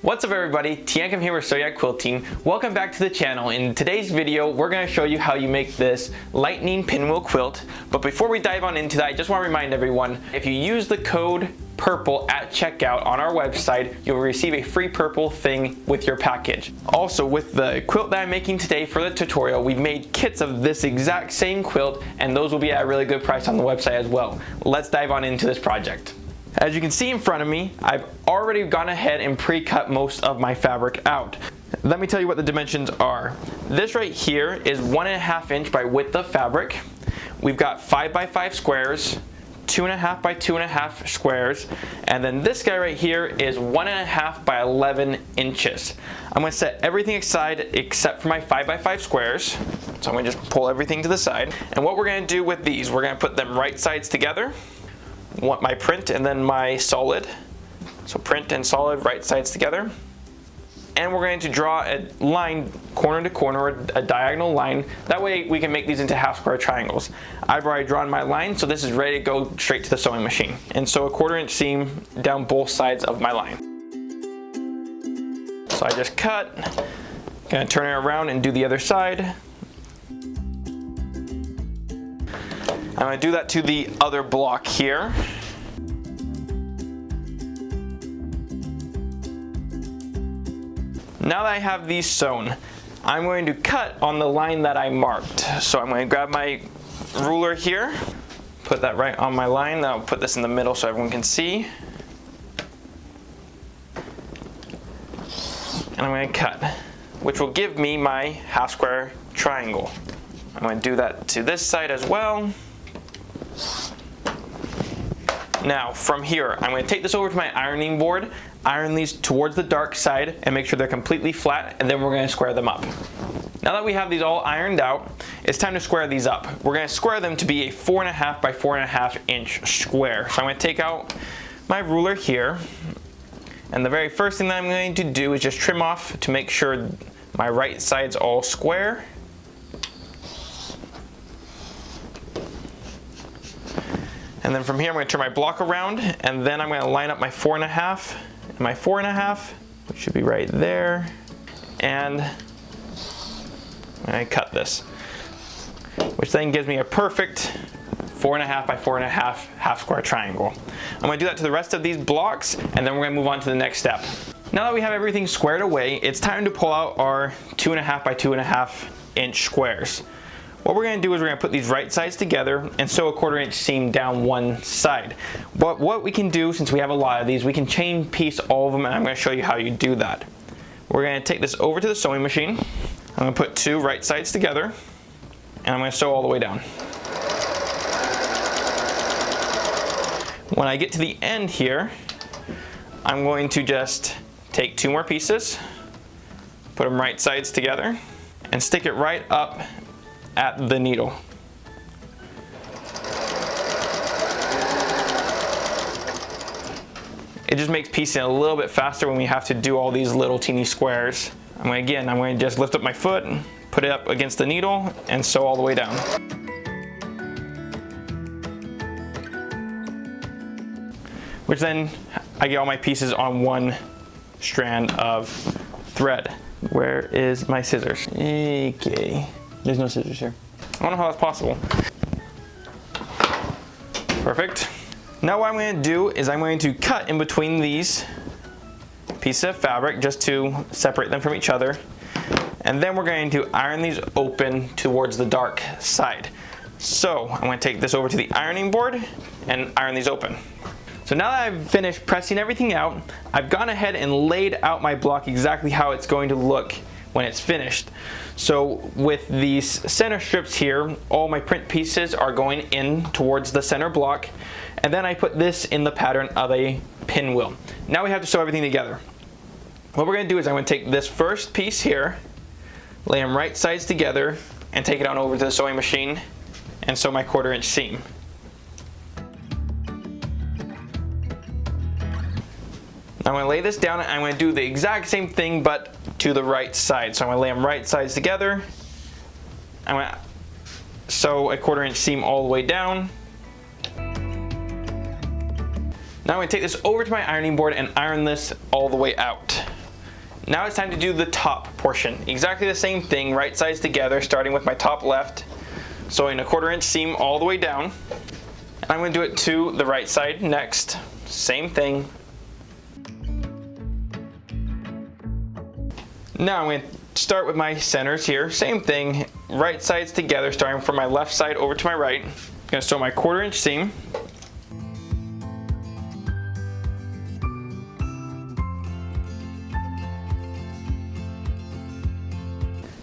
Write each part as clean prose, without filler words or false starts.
What's up everybody, Teancum here with Sew Yeah Quilting. Welcome back to the channel. In today's video, we're going to show you how you make this Lightning Pinwheel Quilt. But before we dive on into that, I just want to remind everyone, if you use the code PURPLE at checkout on our website, you'll receive a free purple thing with your package. Also, with the quilt that I'm making today for the tutorial, we've made kits of this exact same quilt, and those will be at a really good price on the website as well. Let's dive on into this project. As you can see in front of me, I've already gone ahead and pre-cut most of my fabric out. Let me tell you what the dimensions are. This right here is 1.5 inch by width of fabric. We've got 5 by 5 squares, 2.5 by 2.5 squares, and then this guy right here is 1.5 by 11 inches. I'm going to set everything aside except for my 5 by 5 squares. So I'm going to just pull everything to the side. And what we're going to do with these, we're going to put them right sides together. Want my print and then my solid. So print and solid right sides together. And we're going to draw a line corner to corner, a diagonal line. That way we can make these into half square triangles. I've already drawn my line, so this is ready to go straight to the sewing machine. And sew a 1/4 inch seam down both sides of my line. So I just cut, gonna turn it around and do the other side. I'm going to do that to the other block here. Now that I have these sewn, I'm going to cut on the line that I marked. So I'm going to grab my ruler here, put that right on my line. I'll put this in the middle so everyone can see. And I'm going to cut, which will give me my half square triangle. I'm going to do that to this side as well. Now from here, I'm going to take this over to my ironing board, iron these towards the dark side and make sure they're completely flat, and then we're going to square them up. Now that we have these all ironed out, it's time to square these up. We're going to square them to be a 4.5 by 4.5 inch square. So I'm going to take out my ruler here, and the very first thing that I'm going to do is just trim off to make sure my right side's all square. And then from here I'm going to turn my block around, and then I'm going to line up my 4.5 and my 4.5, which should be right there, and I cut this, which then gives me a perfect 4.5 by 4.5 half square triangle. I'm going to do that to the rest of these blocks, and then we're going to move on to the next step. Now that we have everything squared away, it's time to pull out our 2.5 by 2.5 inch squares. What we're going to do is we're going to put these right sides together and sew a 1/4 inch seam down one side. But what we can do, since we have a lot of these, we can chain piece all of them, and I'm going to show you how you do that. We're going to take this over to the sewing machine. I'm going to put 2 right sides together, and I'm going to sew all the way down. When I get to the end here, I'm going to just take 2 more pieces, put them right sides together, and stick it right up at the needle. It just makes piecing a little bit faster when we have to do all these little teeny squares. I'm going to just lift up my foot, put it up against the needle, and sew all the way down. Which then I get all my pieces on one strand of thread. Where is my scissors? Okay. There's no scissors here. I don't know how that's possible. Perfect. Now what I'm going to do is I'm going to cut in between these pieces of fabric just to separate them from each other. And then we're going to iron these open towards the dark side. So I'm going to take this over to the ironing board and iron these open. So now that I've finished pressing everything out, I've gone ahead and laid out my block exactly how it's going to look when it's finished. So with these center strips here, all my print pieces are going in towards the center block, and then I put this in the pattern of a pinwheel. Now we have to sew everything together. What we're going to do is I'm going to take this first piece here, lay them right sides together, and take it on over to the sewing machine and sew my 1/4 inch seam. Now I'm going to lay this down, and I'm going to do the exact same thing but to the right side. So I'm going to lay them right sides together. I'm going to sew a 1/4 inch seam all the way down. Now I'm going to take this over to my ironing board and iron this all the way out. Now it's time to do the top portion. Exactly the same thing, right sides together, starting with my top left, sewing a 1/4 inch seam all the way down. And I'm going to do it to the right side next. Same thing. Now I'm going to start with my centers here. Same thing, right sides together, starting from my left side over to my right. I'm going to sew my 1/4 inch seam.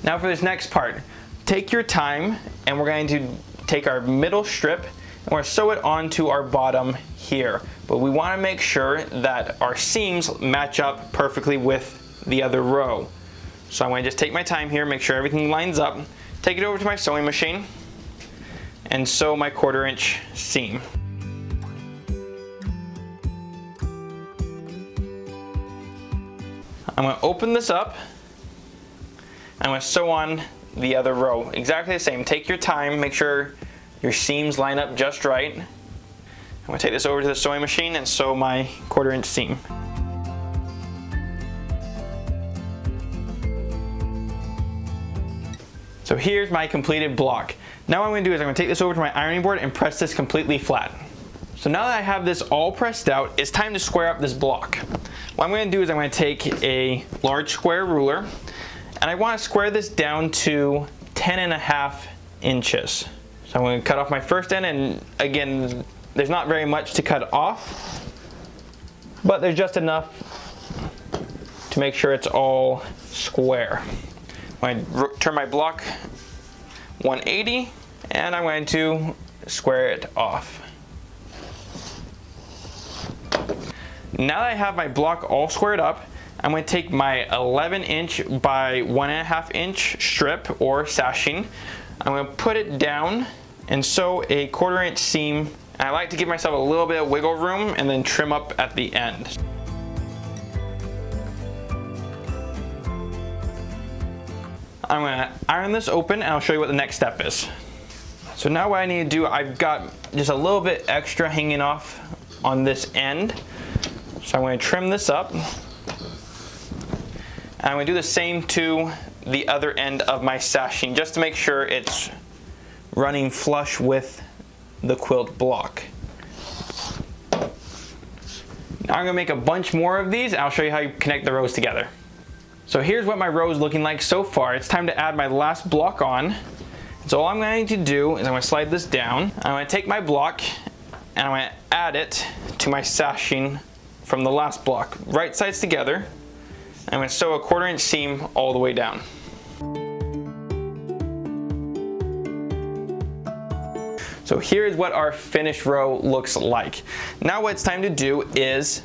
Now for this next part, take your time and we're going to take our middle strip and we're going to sew it onto our bottom here. But we want to make sure that our seams match up perfectly with the other row. So I'm going to just take my time here, make sure everything lines up, take it over to my sewing machine and sew my 1/4 inch seam. I'm going to open this up. I'm going to sew on the other row. Exactly the same. Take your time, make sure your seams line up just right. I'm going to take this over to the sewing machine and sew my 1/4 inch seam. So here's my completed block. Now what I'm going to do is I'm going to take this over to my ironing board and press this completely flat. So now that I have this all pressed out, it's time to square up this block. What I'm going to do is I'm going to take a large square ruler and I want to square this down to 10.5 inches. So I'm going to cut off my first end, and again, there's not very much to cut off, but there's just enough to make sure it's all square. I'm going to turn my block 180 and I'm going to square it off. Now that I have my block all squared up, I'm going to take my 11 inch by 1.5 inch strip or sashing. I'm going to put it down and sew a 1/4 inch seam. And I like to give myself a little bit of wiggle room and then trim up at the end. I'm going to iron this open and I'll show you what the next step is. So now what I need to do, I've got just a little bit extra hanging off on this end. So I'm going to trim this up. And I'm going to do the same to the other end of my sashing just to make sure it's running flush with the quilt block. Now I'm going to make a bunch more of these and I'll show you how you connect the rows together. So here's what my row is looking like so far. It's time to add my last block on. So all I'm going to do is I'm going to slide this down. I'm going to take my block and I'm going to add it to my sashing from the last block. Right sides together. I'm going to sew a 1/4 inch seam all the way down. So here's what our finished row looks like. Now what it's time to do is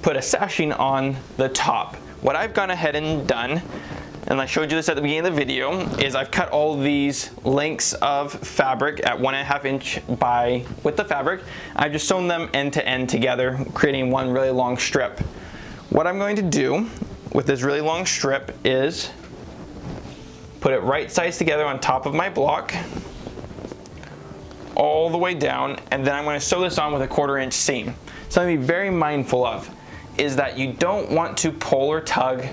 put a sashing on the top. What I've gone ahead and done, and I showed you this at the beginning of the video, is I've cut all these lengths of fabric at 1.5 inch by with the fabric. I've just sewn them end to end together, creating one really long strip. What I'm going to do with this really long strip is put it right sides together on top of my block all the way down, and then I'm going to sew this on with a 1/4 inch seam. Something to be very mindful of is that you don't want to pull or tug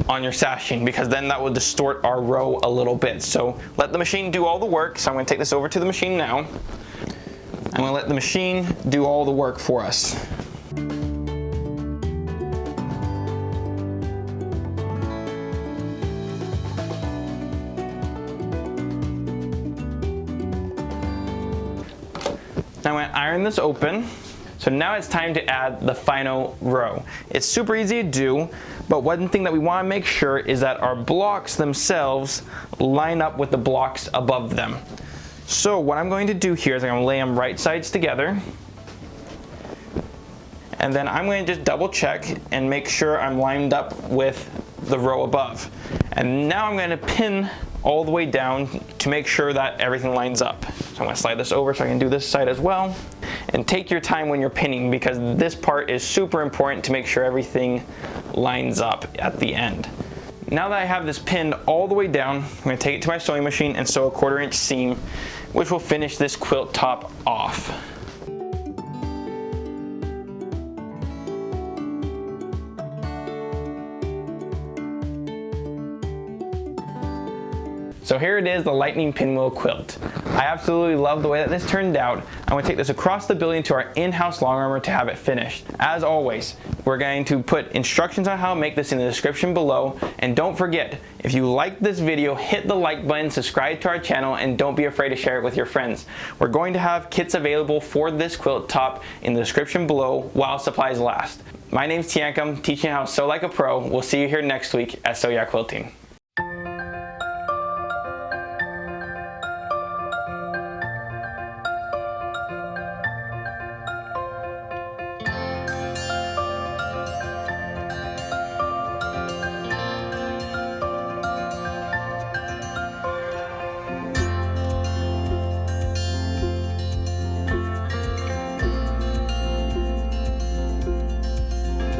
on your sashing, because then that will distort our row a little bit. So let the machine do all the work. So I'm going to take this over to the machine now. I'm going to let the machine do all the work for us. Now I'm going to iron this open. So now it's time to add the final row. It's super easy to do, but one thing that we want to make sure is that our blocks themselves line up with the blocks above them. So what I'm going to do here is I'm going to lay them right sides together. And then I'm going to just double check and make sure I'm lined up with the row above. And now I'm going to pin all the way down to make sure that everything lines up. So I'm going to slide this over so I can do this side as well. And take your time when you're pinning, because this part is super important to make sure everything lines up at the end. Now that I have this pinned all the way down, I'm going to take it to my sewing machine and sew a 1/4 inch seam, which will finish this quilt top off. So here it is, the Lightning Pinwheel Quilt. I absolutely love the way that this turned out. I'm going to take this across the building to our in-house long armor to have it finished. As always, we're going to put instructions on how to make this in the description below. And don't forget, if you like this video, hit the like button, subscribe to our channel, and don't be afraid to share it with your friends. We're going to have kits available for this quilt top in the description below while supplies last. My name's Teancum, teaching how to sew like a pro. We'll see you here next week at Sew Yeah Quilting.